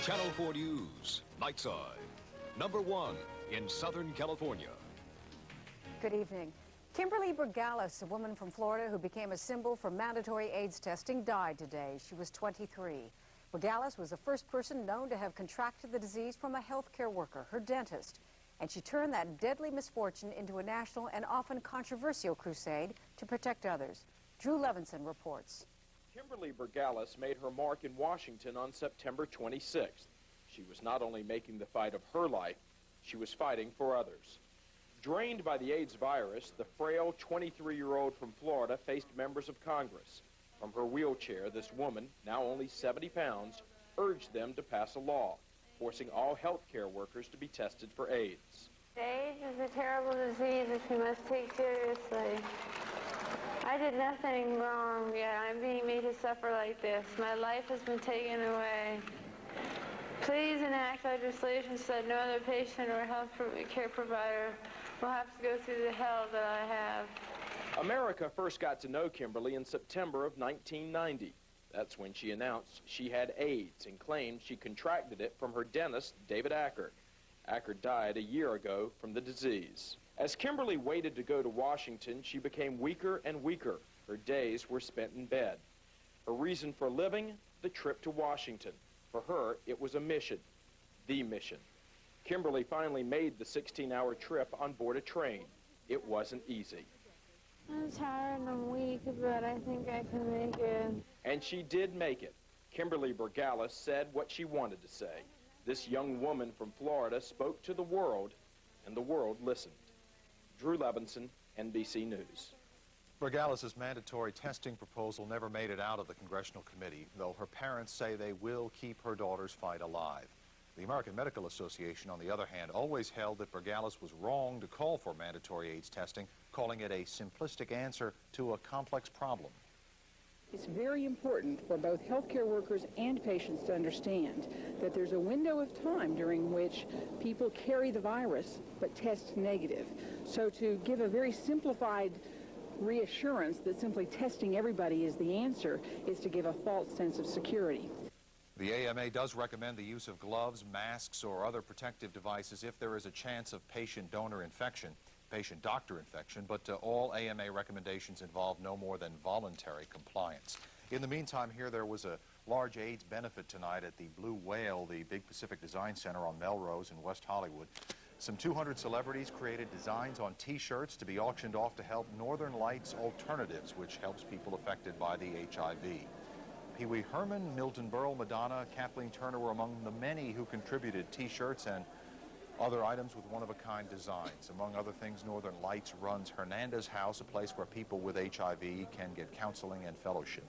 Channel 4 News, Nightside, #1 in Southern California. Good evening. Kimberly Bergalis, a woman from Florida who became a symbol for mandatory AIDS testing, died today. She was 23. Bergalis was the first person known to have contracted the disease from a healthcare worker, her dentist. And she turned that deadly misfortune into a national and often controversial crusade to protect others. Drew Levinson reports. Kimberly Bergalis made her mark in Washington on September 26th. She was not only making the fight of her life, she was fighting for others. Drained by the AIDS virus, the frail 23-year-old from Florida faced members of Congress. From her wheelchair, this woman, now only 70 pounds, urged them to pass a law, forcing all healthcare workers to be tested for AIDS. AIDS is a terrible disease that we must take seriously. I did nothing wrong, yet I'm being made to suffer like this. My life has been taken away. Please enact legislation so that no other patient or health care provider will have to go through the hell that I have. America first got to know Kimberly in September of 1990. That's when she announced she had AIDS and claimed she contracted it from her dentist, David Ackert. Ackert died a year ago from the disease. As Kimberly waited to go to Washington, she became weaker and weaker. Her days were spent in bed. Her reason for living? The trip to Washington. For her, it was a mission, the mission. Kimberly finally made the 16-hour trip on board a train. It wasn't easy. I'm tired and I'm weak, but I think I can make it. And she did make it. Kimberly Bergalis said what she wanted to say. This young woman from Florida spoke to the world, and the world listened. Drew Levinson, NBC News. Bergalis' mandatory testing proposal never made it out of the congressional committee, though her parents say they will keep her daughter's fight alive. The American Medical Association, on the other hand, always held that Bergalis was wrong to call for mandatory AIDS testing, calling it a simplistic answer to a complex problem. It's very important for both healthcare workers and patients to understand that there's a window of time during which people carry the virus but test negative. So to give a very simplified reassurance that simply testing everybody is the answer is to give a false sense of security. The AMA does recommend the use of gloves, masks, or other protective devices if there is a chance of patient-donor infection, patient-doctor infection, but all AMA recommendations involve no more than voluntary compliance. In the meantime, here there was a large AIDS benefit tonight at the Blue Whale, the big Pacific Design Center on Melrose in West Hollywood. Some 200 celebrities created designs on T-shirts to be auctioned off to help Northern Lights Alternatives, which helps people affected by the HIV. Pee Wee Herman, Milton Berle, Madonna, Kathleen Turner were among the many who contributed T-shirts and other items with one-of-a-kind designs. Among other things, Northern Lights runs Hernandez House, a place where people with HIV can get counseling and fellowship.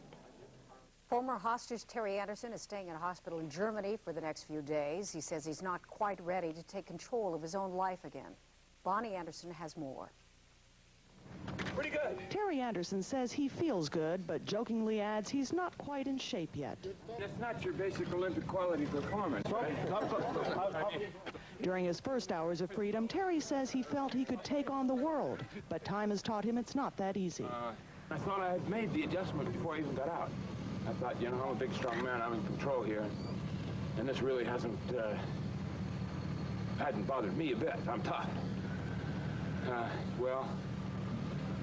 Former hostage Terry Anderson is staying in a hospital in Germany for the next few days. He says he's not quite ready to take control of his own life again. Bonnie Anderson has more. Pretty good. Terry Anderson says he feels good, but jokingly adds he's not quite in shape yet. That's not your basic Olympic quality performance, right? During his first hours of freedom, Terry says he felt he could take on the world, but time has taught him it's not that easy. I thought I had made the adjustment before I even got out. I thought, you know, I'm a big, strong man. I'm in control here. And this really hadn't bothered me a bit. I'm tough. Well,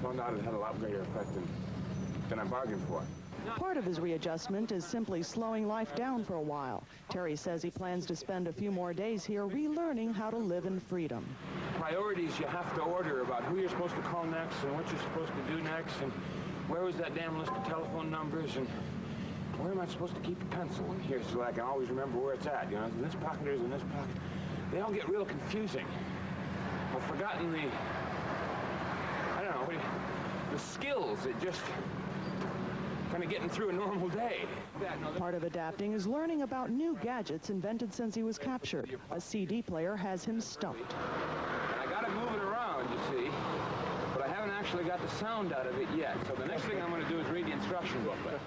found out it had a lot greater effect than I bargained for. Part of his readjustment is simply slowing life down for a while. Terry says he plans to spend a few more days here relearning how to live in freedom. Priorities you have to order about who you're supposed to call next and what you're supposed to do next and where was that damn list of telephone numbers and where am I supposed to keep a pencil in here so I can always remember where it's at, you know, in this pocket or in this pocket. They all get real confusing. I've forgotten the, I don't know, the skills that just kind of getting through a normal day. Part of adapting is learning about new gadgets invented since he was captured. A CD player has him stumped. I got to move it around, you see, but I haven't actually got the sound out of it yet. So the next thing I'm going to do is read the instruction booklet.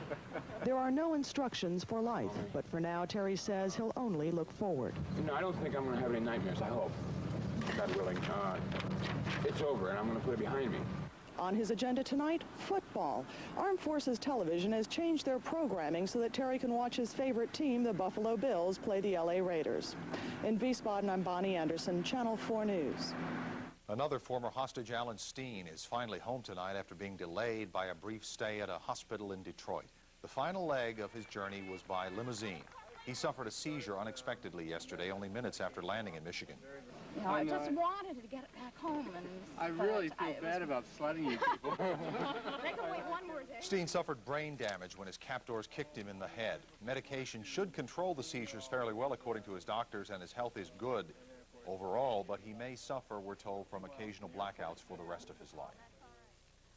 There are no instructions for life, but for now, Terry says he'll only look forward. You know, I don't think I'm going to have any nightmares, I hope. God willing. It's over, and I'm going to put it behind me. On his agenda tonight, football. Armed Forces Television has changed their programming so that Terry can watch his favorite team, the Buffalo Bills, play the LA Raiders. In Wiesbaden, I'm Bonnie Anderson, Channel 4 News. Another former hostage, Alan Steen, is finally home tonight after being delayed by a brief stay at a hospital in Detroit. The final leg of his journey was by limousine. He suffered a seizure unexpectedly yesterday, only minutes after landing in Michigan. You know, I just wanted to get it back home. And I really feel bad about sledding you people. They can wait one more day. Steen suffered brain damage when his captors kicked him in the head. Medication should control the seizures fairly well, according to his doctors, and his health is good overall, but he may suffer, we're told, from occasional blackouts for the rest of his life.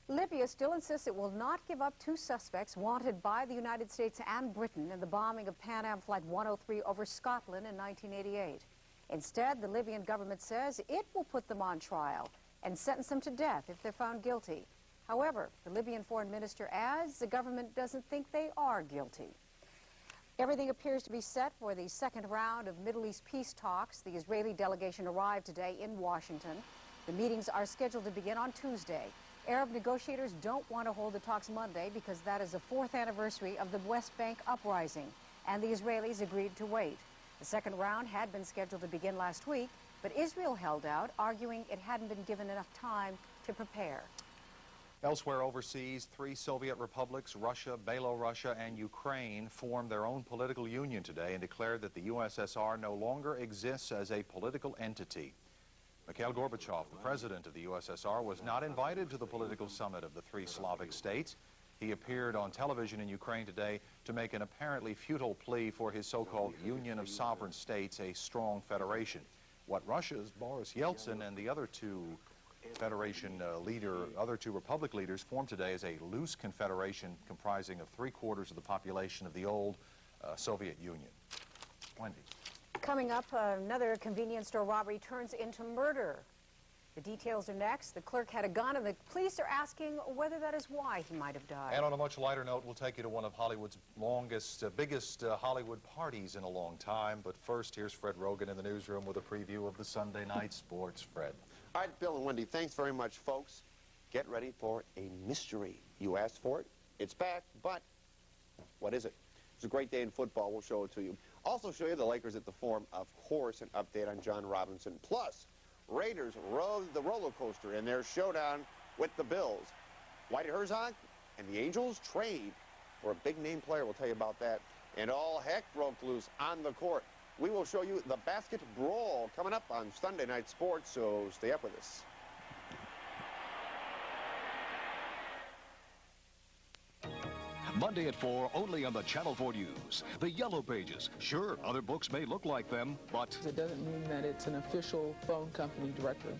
Libya still insists it will not give up two suspects wanted by the United States and Britain in the bombing of Pan Am Flight 103 over Scotland in 1988. Instead, the Libyan government says it will put them on trial and sentence them to death if they're found guilty. However, the Libyan foreign minister adds the government doesn't think they are guilty. Everything appears to be set for the second round of Middle East peace talks. The Israeli delegation arrived today in Washington. The meetings are scheduled to begin on Tuesday. Arab negotiators don't want to hold the talks Monday because that is the 4th anniversary of the West Bank uprising, and the Israelis agreed to wait. The second round had been scheduled to begin last week, but Israel held out, arguing it hadn't been given enough time to prepare. Elsewhere overseas, 3 Soviet republics, Russia, Belarus, and Ukraine, formed their own political union today and declared that the USSR no longer exists as a political entity. Mikhail Gorbachev, the president of the USSR, was not invited to the political summit of the 3 Slavic states. He appeared on television in Ukraine today to make an apparently futile plea for his so-called Union of Sovereign States, a strong federation. What Russia's Boris Yeltsin and the other two republic leaders formed today is a loose confederation comprising of 3/4 of the population of the old Soviet Union. Wendy. Coming up, another convenience store robbery turns into murder. The details are next. The clerk had a gun, and the police are asking whether that is why he might have died. And on a much lighter note, we'll take you to one of Hollywood's biggest Hollywood parties in a long time. But first, here's Fred Rogan in the newsroom with a preview of the Sunday night sports. Fred. All right, Bill and Wendy, thanks very much, folks. Get ready for a mystery. You asked for it. It's back, but what is it? It's a great day in football. We'll show it to you. Also show you the Lakers at the Forum, of course, an update on John Robinson. Plus, Raiders rode the roller coaster in their showdown with the Bills. White Herzog and the Angels trade for a big-name player. We'll tell you about that. And all heck broke loose on the court. We will show you the basket brawl coming up on Sunday Night Sports, so stay up with us. Monday at 4, only on the Channel 4 News. The Yellow Pages. Sure, other books may look like them, but it doesn't mean that it's an official phone company directory.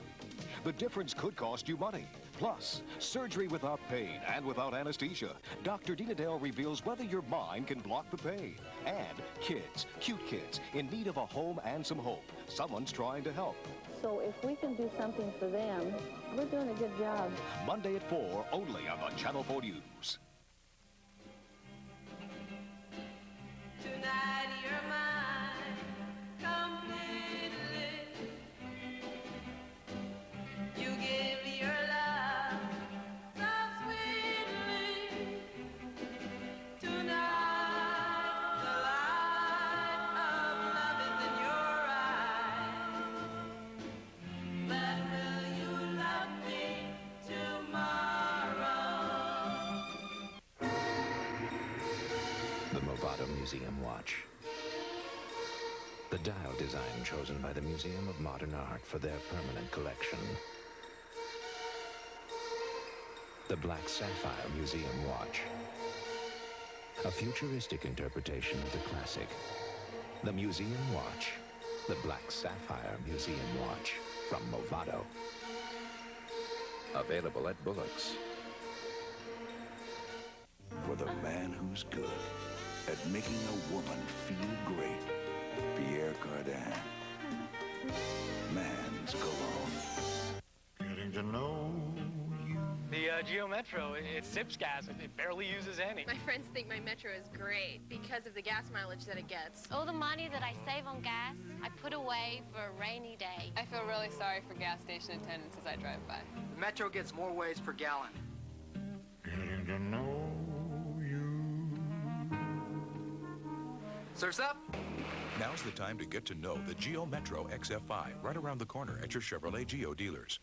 The difference could cost you money. Plus, surgery without pain and without anesthesia. Dr. Dina Dale reveals whether your mind can block the pain. And kids, cute kids, in need of a home and some hope. Someone's trying to help. So if we can do something for them, we're doing a good job. Monday at 4, only on the Channel 4 News. Tonight you're mine completely. You give me your love so sweetly. Tonight the light of love is in your eyes. But will you love me tomorrow? The Movado Museum Watch. The dial design chosen by the Museum of Modern Art for their permanent collection. The Black Sapphire Museum Watch. A futuristic interpretation of the classic. The Museum Watch. The Black Sapphire Museum Watch from Movado. Available at Bullock's. For the man who's good at making a woman feel great, Pierre Cardin. Man's cologne. Getting to know you The Geo Metro, it sips gas. It barely uses any. My friends think my Metro is great because of the gas mileage that it gets. All the money that I save on gas, I put away for a rainy day. I feel really sorry for gas station attendants as I drive by. The Metro gets more ways per gallon. Getting to know you. Surf's up. Now's the time to get to know the Geo Metro XF5 right around the corner at your Chevrolet Geo dealers.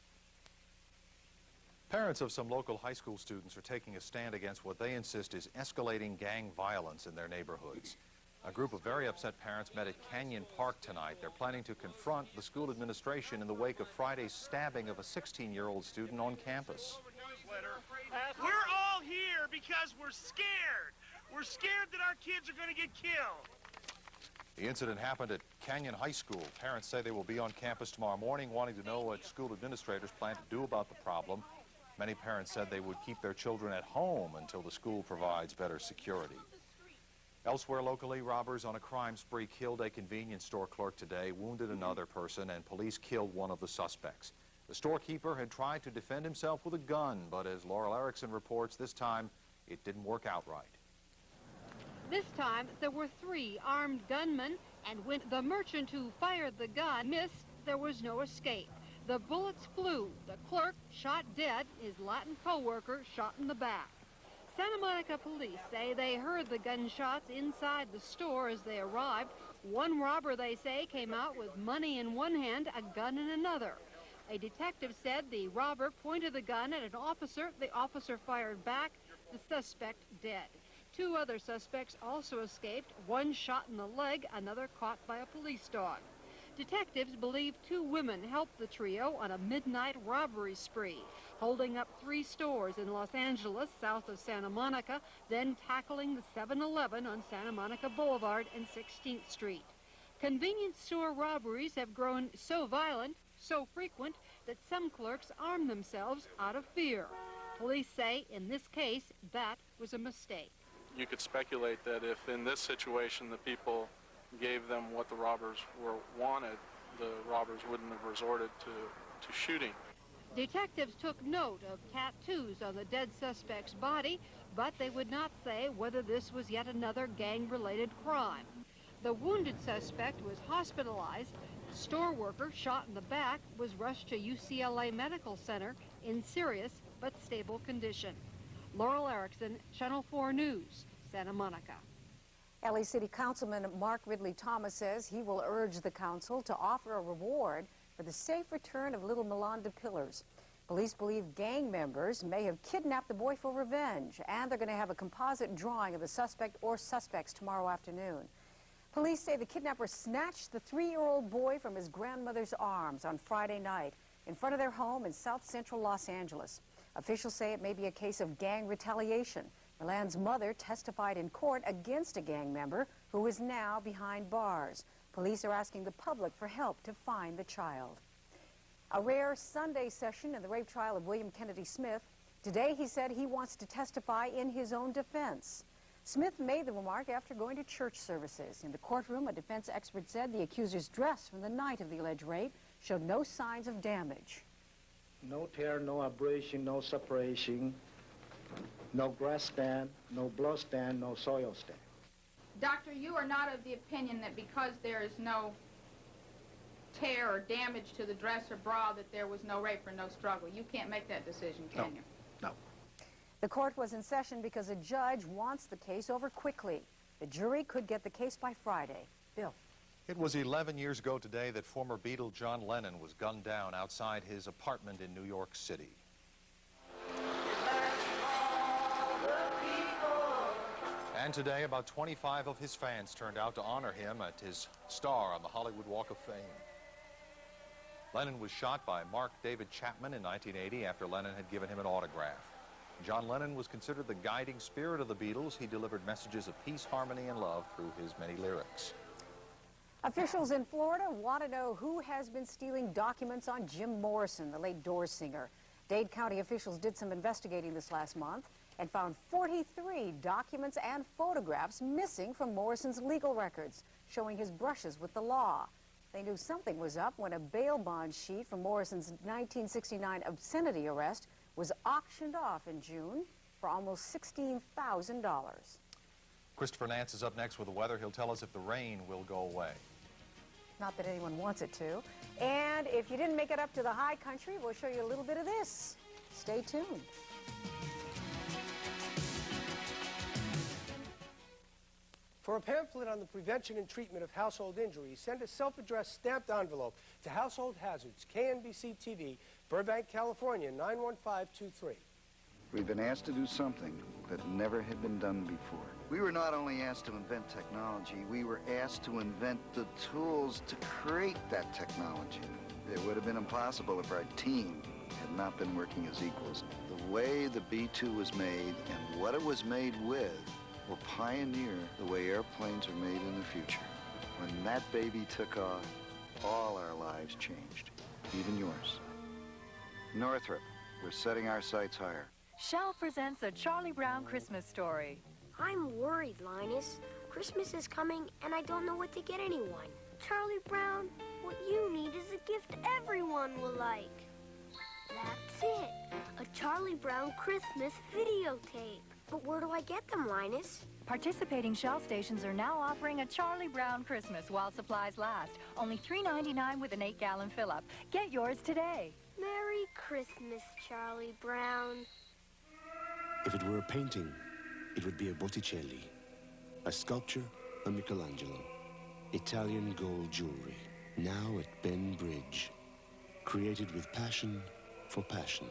Parents of some local high school students are taking a stand against what they insist is escalating gang violence in their neighborhoods. A group of very upset parents met at Canyon Park tonight. They're planning to confront the school administration in the wake of Friday's stabbing of a 16-year-old student on campus. We're all here because we're scared. We're scared that our kids are going to get killed. The incident happened at Canyon High School. Parents say they will be on campus tomorrow morning wanting to know what school administrators plan to do about the problem. Many parents said they would keep their children at home until the school provides better security. Elsewhere locally, robbers on a crime spree killed a convenience store clerk today, wounded another person, and police killed one of the suspects. The storekeeper had tried to defend himself with a gun, but as Laurel Erickson reports, this time it didn't work out right. This time, there were 3 armed gunmen, and when the merchant who fired the gun missed, there was no escape. The bullets flew. The clerk shot dead, his Latin co-worker shot in the back. Santa Monica police say they heard the gunshots inside the store as they arrived. One robber, they say, came out with money in one hand, a gun in another. A detective said the robber pointed the gun at an officer. The officer fired back, the suspect dead. 2 other suspects also escaped, one shot in the leg, another caught by a police dog. Detectives believe 2 women helped the trio on a midnight robbery spree, holding up 3 stores in Los Angeles, south of Santa Monica, then tackling the 7-Eleven on Santa Monica Boulevard and 16th Street. Convenience store robberies have grown so violent, so frequent, that some clerks arm themselves out of fear. Police say in this case, that was a mistake. You could speculate that if in this situation the people gave them what the robbers wanted, the robbers wouldn't have resorted to shooting. Detectives took note of tattoos on the dead suspect's body, but they would not say whether this was yet another gang-related crime. The wounded suspect was hospitalized. The store worker, shot in the back, was rushed to UCLA Medical Center in serious but stable condition. Laurel Erickson, Channel 4 News, Santa Monica. LA City Councilman Mark Ridley Thomas says he will urge the council to offer a reward for the safe return of little Melanda Pillars. Police believe gang members may have kidnapped the boy for revenge, and they're going to have a composite drawing of the suspect or suspects tomorrow afternoon. Police say the kidnapper snatched the 3-year-old boy from his grandmother's arms on Friday night in front of their home in south central Los Angeles. Officials say it may be a case of gang retaliation. Milan's mother testified in court against a gang member who is now behind bars. Police are asking the public for help to find the child. A rare Sunday session in the rape trial of William Kennedy Smith. Today he said he wants to testify in his own defense. Smith made the remark after going to church services. In the courtroom, a defense expert said the accuser's dress from the night of the alleged rape showed no signs of damage. No tear, no abrasion, no separation, no grass stand, no blood stand, no soil stand. Doctor, you are not of the opinion that because there is no tear or damage to the dress or bra that there was no rape or no struggle. You can't make that decision, can you? No. The court was in session because a judge wants the case over quickly. The jury could get the case by Friday. Bill. It was 11 years ago today that former Beatle John Lennon was gunned down outside his apartment in New York City. And today, about 25 of his fans turned out to honor him at his star on the Hollywood Walk of Fame. Lennon was shot by Mark David Chapman in 1980 after Lennon had given him an autograph. John Lennon was considered the guiding spirit of the Beatles. He delivered messages of peace, harmony, and love through his many lyrics. Officials in Florida want to know who has been stealing documents on Jim Morrison, the late Doors singer. Dade County officials did some investigating this last month and found 43 documents and photographs missing from Morrison's legal records, showing his brushes with the law. They knew something was up when a bail bond sheet from Morrison's 1969 obscenity arrest was auctioned off in June for almost $16,000. Christopher Nance is up next with the weather. He'll tell us if the rain will go away. Not that anyone wants it to. And if you didn't make it up to the high country, we'll show you a little bit of this. Stay tuned. For a pamphlet on the prevention and treatment of household injuries, send a self-addressed stamped envelope to Household Hazards, KNBC TV, Burbank, California, 91523. We've been asked to do something that never had been done before. We were not only asked to invent technology, we were asked to invent the tools to create that technology. It would have been impossible if our team had not been working as equals. The way the B-2 was made and what it was made with will pioneer the way airplanes are made in the future. When that baby took off, all our lives changed, even yours. Northrop, we're setting our sights higher. Shell presents a Charlie Brown Christmas story. I'm worried, Linus. Christmas is coming, and I don't know what to get anyone. Charlie Brown, what you need is a gift everyone will like. That's it, a Charlie Brown Christmas videotape. But where do I get them, Linus? Participating Shell stations are now offering a Charlie Brown Christmas while supplies last. Only $3.99 with an 8-gallon fill-up. Get yours today. Merry Christmas, Charlie Brown. If it were a painting, it would be a Botticelli. A sculpture, a Michelangelo. Italian gold jewelry, now at Ben Bridge. Created with passion for passion,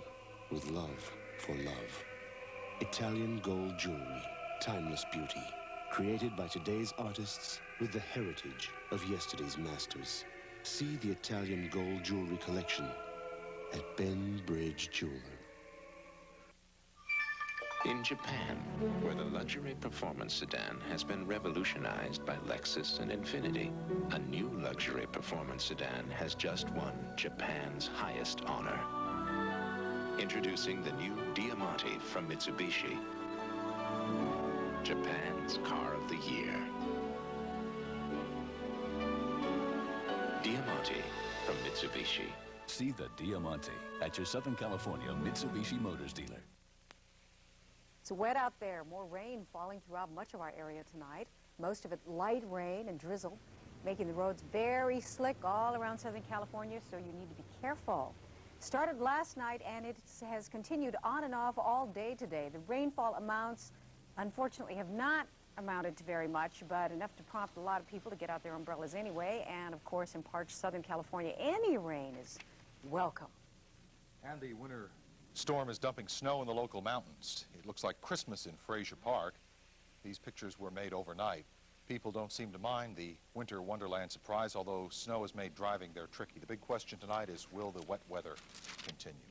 with love for love. Italian gold jewelry, timeless beauty. Created by today's artists with the heritage of yesterday's masters. See the Italian gold jewelry collection at Ben Bridge Jeweler. In Japan, where the luxury performance sedan has been revolutionized by Lexus and Infiniti, a new luxury performance sedan has just won Japan's highest honor. Introducing the new Diamante from Mitsubishi, Japan's car of the year. Diamante from Mitsubishi. See the Diamante at your Southern California Mitsubishi Motors dealer. It's wet out there. More rain falling throughout much of our area tonight. Most of it light rain and drizzle, making the roads very slick all around Southern California, so you need to be careful. Started last night, and it has continued on and off all day today. The rainfall amounts, unfortunately, have not amounted to very much, but enough to prompt a lot of people to get out their umbrellas anyway. And, of course, in parts of Southern California, any rain is welcome. And the winter storm is dumping snow in the local mountains. It looks like Christmas in Frazier Park. These pictures were made overnight. People don't seem to mind the winter wonderland surprise, although snow has made driving there tricky. The big question tonight is, will the wet weather continue?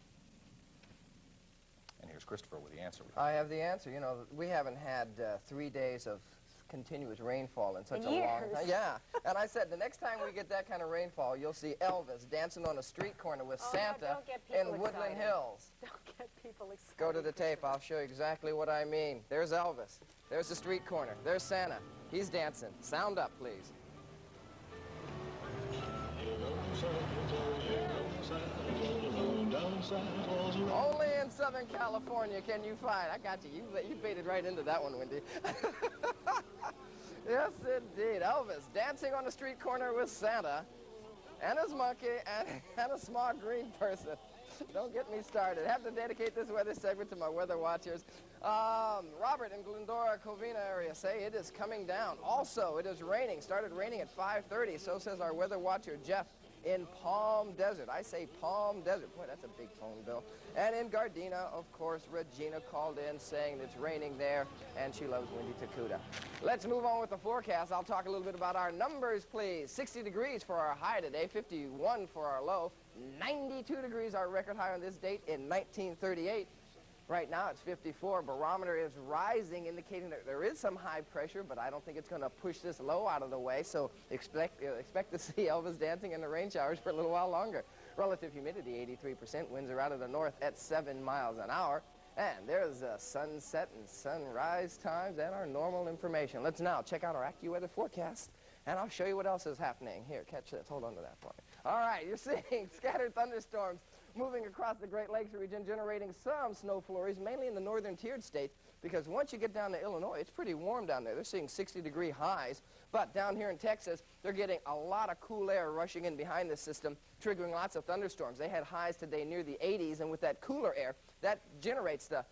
And here's Christopher with the answer. I have the answer. You know, we haven't had 3 days of continuous rainfall in such a long time. Yeah, and I said the next time we get that kind of rainfall, you'll see Elvis dancing on a street corner with Santa in Woodland Hills. Don't get people excited. Go to the tape. I'll show you exactly what I mean. There's Elvis. There's the street corner. There's Santa. He's dancing. Sound up, please. Only in Southern California can you find. I got you. You baited right into that one, Wendy. Yes, indeed. Elvis dancing on the street corner with Santa and his monkey and a small green person. Don't get me started. I have to dedicate this weather segment to my weather watchers. Robert in Glendora, Covina area say it is coming down. Also, it is raining. Started raining at 5:30. So says our weather watcher, Jeff, in Palm Desert. I say Palm Desert. Boy, that's a big phone bill. And in Gardena, of course, Regina called in saying it's raining there, and she loves Windy Takuta. Let's move on with the forecast. I'll talk a little bit about our numbers, please. 60 degrees for our high today, 51 for our low, 92 degrees our record high on this date in 1938. Right now it's 54. Barometer is rising, indicating that there is some high pressure, but I don't think it's going to push this low out of the way, so expect to see Elvis dancing in the rain showers for a little while longer. Relative humidity, 83%. Winds are out of the north at 7 miles an hour. And there's sunset and sunrise times and our normal information. Let's now check out our AccuWeather forecast, and I'll show you what else is happening. Here, catch this. Hold on to that for me. All right, you're seeing scattered thunderstorms moving across the Great Lakes region, generating some snow flurries, mainly in the northern tiered states, because once you get down to Illinois, it's pretty warm down there. They're seeing 60-degree highs. But down here in Texas, they're getting a lot of cool air rushing in behind this system, triggering lots of thunderstorms. They had highs today near the 80s, and with that cooler air, that generates the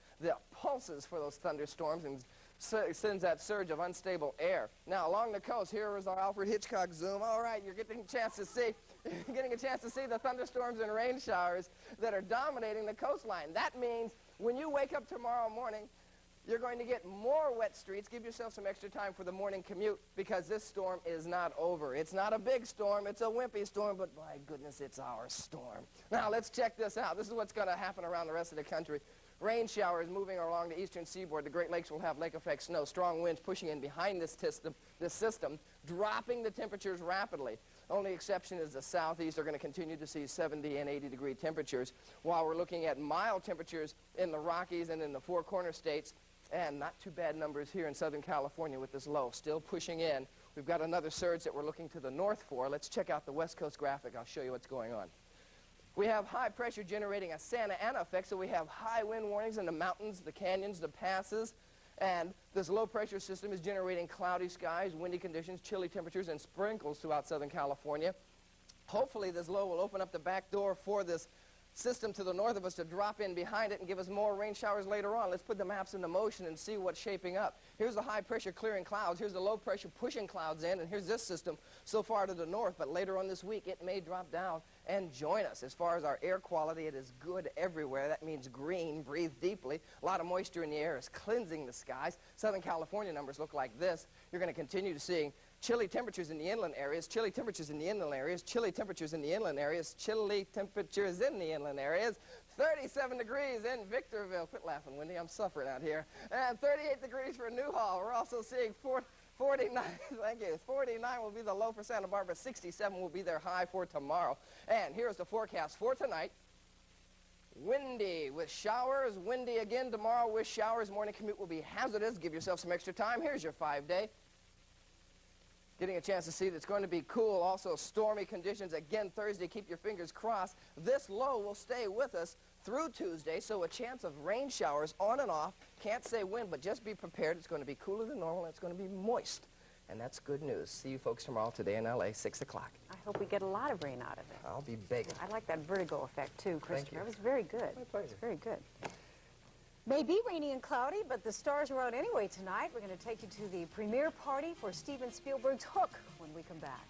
pulses for those thunderstorms and sends that surge of unstable air. Now, along the coast, here is our Alfred Hitchcock zoom. All right, you're getting a chance to see the thunderstorms and rain showers that are dominating the coastline. That means when you wake up tomorrow morning, you're going to get more wet streets. Give yourself some extra time for the morning commute, because this storm is not over. It's not a big storm. It's a wimpy storm, but my goodness, it's our storm. Now, let's check this out. This is what's going to happen around the rest of the country. Rain showers moving along the eastern seaboard. The Great Lakes will have lake effect snow. Strong winds pushing in behind this system, dropping the temperatures rapidly. Only exception is the southeast. They're going to continue to see 70 and 80-degree temperatures, while we're looking at mild temperatures in the Rockies and in the Four Corner states, and not too bad numbers here in Southern California with this low still pushing in. We've got another surge that we're looking to the north for. Let's check out the West Coast graphic. I'll show you what's going on. We have high pressure generating a Santa Ana effect, so we have high wind warnings in the mountains, the canyons, the passes, and this low pressure system is generating cloudy skies, windy conditions, chilly temperatures, and sprinkles throughout Southern California. Hopefully this low will open up the back door for this system to the north of us to drop in behind it and give us more rain showers later on. Let's put the maps into motion and see what's shaping up. Here's the high pressure clearing clouds. Here's the low pressure pushing clouds in, and here's this system so far to the north. But later on this week, it may drop down and join us. As far as our air quality, it is good everywhere. That means green, breathe deeply. A lot of moisture in the air is cleansing the skies. Southern California numbers look like this. You're going to continue to see chilly temperatures in the inland areas, chilly temperatures in the inland areas, chilly temperatures in the inland areas, chilly temperatures in the inland areas. 37 degrees in Victorville. Quit laughing, Wendy. I'm suffering out here. And 38 degrees for Newhall. We're also seeing 49, thank you. 49 will be the low for Santa Barbara. 67 will be their high for tomorrow. And here's the forecast for tonight. Windy with showers. Windy again tomorrow with showers. Morning commute will be hazardous. Give yourself some extra time. Here's your 5-day. Getting a chance to see that it's going to be cool. Also stormy conditions again Thursday. Keep your fingers crossed. This low will stay with us through Tuesday, so a chance of rain showers on and off. Can't say when, but just be prepared. It's going to be cooler than normal, and it's going to be moist. And that's good news. See you folks tomorrow today in L.A., 6 o'clock. I hope we get a lot of rain out of it. I'll be begging. I like that vertigo effect, too, Christopher. Thank you. It was very good. My pleasure. It's very good. May be rainy and cloudy, but the stars are out anyway tonight. We're going to take you to the premiere party for Steven Spielberg's Hook when we come back.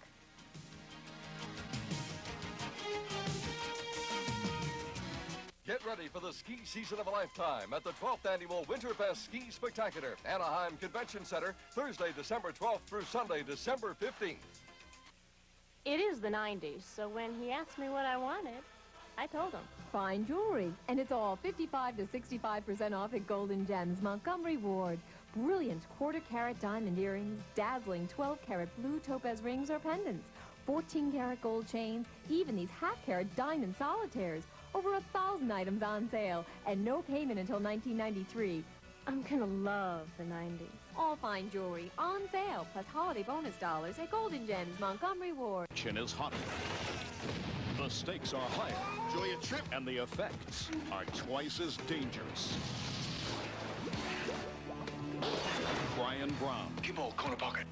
Get ready for the ski season of a lifetime at the 12th Annual Winterfest Ski Spectacular, Anaheim Convention Center, Thursday, December 12th through Sunday, December 15th. It is the 90s, so when he asked me what I wanted, I told him. Fine jewelry, and it's all 55 to 65% off at Golden Gems, Montgomery Ward. Brilliant quarter-carat diamond earrings, dazzling 12-carat blue topaz rings or pendants, 14-carat gold chains, even these half-carat diamond solitaires. Over 1,000 items on sale, and no payment until 1993. I'm gonna love the 90s. All fine jewelry on sale, plus holiday bonus dollars at Golden Gems, Montgomery Ward. Chin is hotter. The stakes are higher. Enjoy your trip. And the effects are twice as dangerous. Brian Brown. Kimball, corner pocket.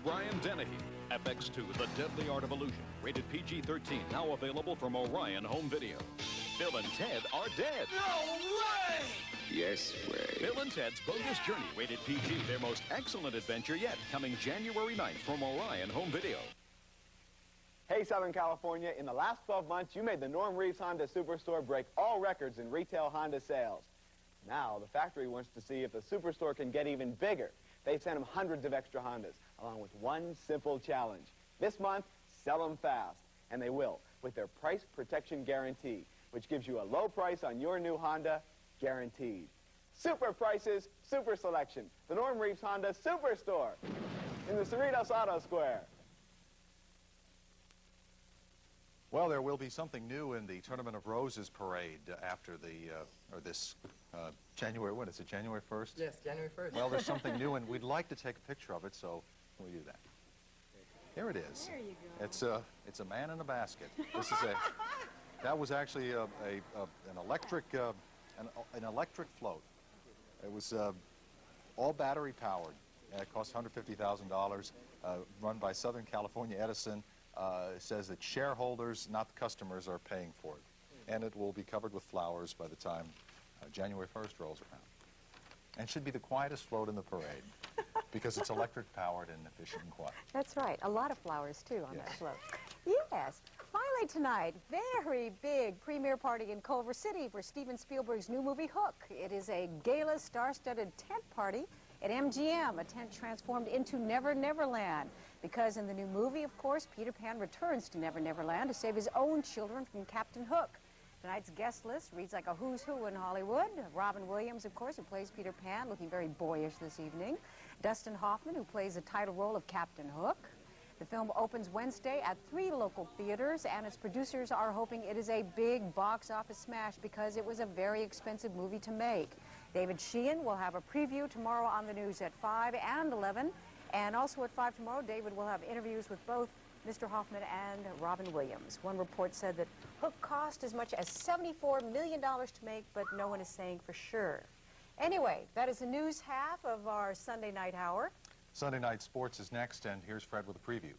Brian Dennehy. FX2, The Deadly Art of Illusion. Rated PG-13. Now available from Orion Home Video. Bill and Ted are dead. No way! Yes way. Bill and Ted's Bogus Journey. Rated PG. Their most excellent adventure yet. Coming January 9th from Orion Home Video. Hey, Southern California, in the last 12 months, you made the Norm Reeves Honda Superstore break all records in retail Honda sales. Now, the factory wants to see if the Superstore can get even bigger. They've sent them hundreds of extra Hondas, along with one simple challenge. This month, sell them fast. And they will, with their price protection guarantee, which gives you a low price on your new Honda, guaranteed. Super prices, super selection. The Norm Reeves Honda Superstore in the Cerritos Auto Square. Well, there will be something new in the Tournament of Roses parade after the, this January, what is it, January 1st? Yes, January 1st. Well, there's something new, and we'd like to take a picture of it, so can we do that? Here it is. There you go. It's a man in a basket. This is that was actually an electric float. It was all battery powered. It cost $150,000. Run by Southern California Edison. Says that shareholders, not the customers, are paying for it. And it will be covered with flowers by the time January 1st rolls around. And should be the quietest float in the parade because it's electric powered and efficient and quiet. That's right. A lot of flowers, too, on Yes. that float. Yes. Finally tonight, very big premiere party in Culver City for Steven Spielberg's new movie, Hook. It is a gala star-studded tent party at MGM, a tent transformed into Never Never Land. Because in the new movie, of course, Peter Pan returns to Never Never Land to save his own children from Captain Hook. Tonight's guest list reads like a who's who in Hollywood. Robin Williams, of course, who plays Peter Pan, looking very boyish this evening. Dustin Hoffman, who plays the title role of Captain Hook. The film opens Wednesday at 3 local theaters, and its producers are hoping it is a big box office smash because it was a very expensive movie to make. David Sheehan will have a preview tomorrow on the news at 5 and 11. And also at 5 tomorrow, David will have interviews with both Mr. Hoffman and Robin Williams. One report said that Hook cost as much as $74 million to make, but no one is saying for sure. Anyway, that is the news half of our Sunday night hour. Sunday Night Sports is next, and here's Fred with a preview.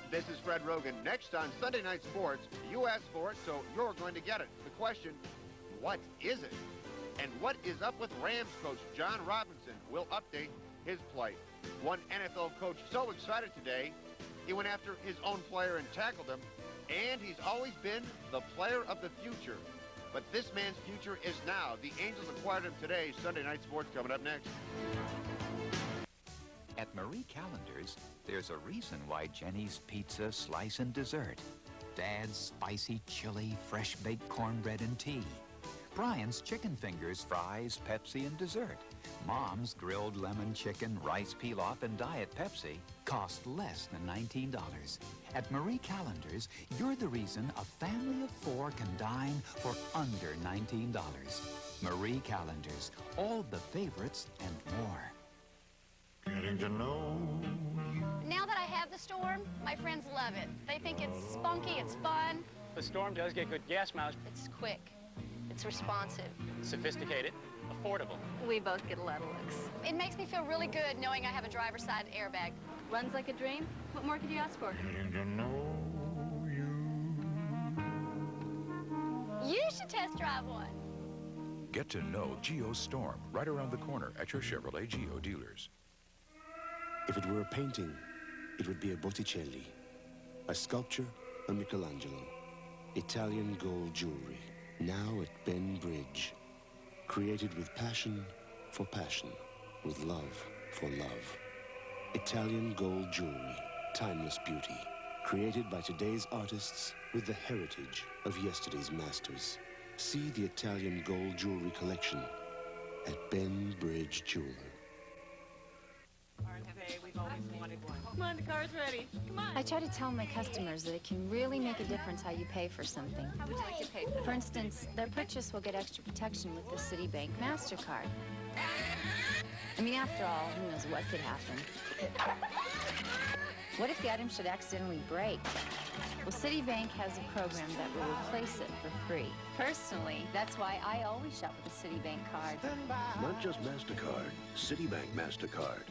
This is Fred Rogan. Next on Sunday Night Sports, you asked for it, so you're going to get it. The question, what is it? And what is up with Rams coach John Robinson? We'll update his plight. One NFL coach so excited today, he went after his own player and tackled him, and he's always been the player of the future. But this man's future is now. The Angels acquired him today. Sunday Night Sports coming up next. At Marie Callender's, there's a reason why Jenny's pizza, slice, and dessert. Dad's spicy chili, fresh-baked cornbread and tea. Brian's chicken fingers, fries, Pepsi, and dessert. Mom's grilled lemon chicken, rice pilaf, and Diet Pepsi cost less than $19. At Marie Callender's, you're the reason a family of 4 can dine for under $19. Marie Callender's, all the favorites and more. Getting to know you. Now that I have the Storm, my friends love it. They think it's spunky, it's fun. The Storm does get good gas mileage. It's quick. It's responsive. Sophisticated, affordable. We both get a lot of looks. It makes me feel really good knowing I have a driver's side airbag. Runs like a dream. What more could you ask for? Getting to know you. You should test drive one. Get to know Geo Storm right around the corner at your Chevrolet Geo dealers. If it were a painting, it would be a Botticelli. A sculpture, a Michelangelo. Italian gold jewelry. Now at Ben Bridge. Created with passion for passion. With love for love. Italian gold jewelry. Timeless beauty. Created by today's artists with the heritage of yesterday's masters. See the Italian gold jewelry collection at Ben Bridge Jeweler. We've always wanted one. Come on, the car's ready. Come on. I try to tell my customers that it can really make a difference how you pay for something. How would you like to pay? For instance, their purchase will get extra protection with the Citibank MasterCard. I mean, after all, who knows what could happen? What if the item should accidentally break? Well, Citibank has a program that will replace it for free. Personally, that's why I always shop with a Citibank card. Not just MasterCard, Citibank MasterCard.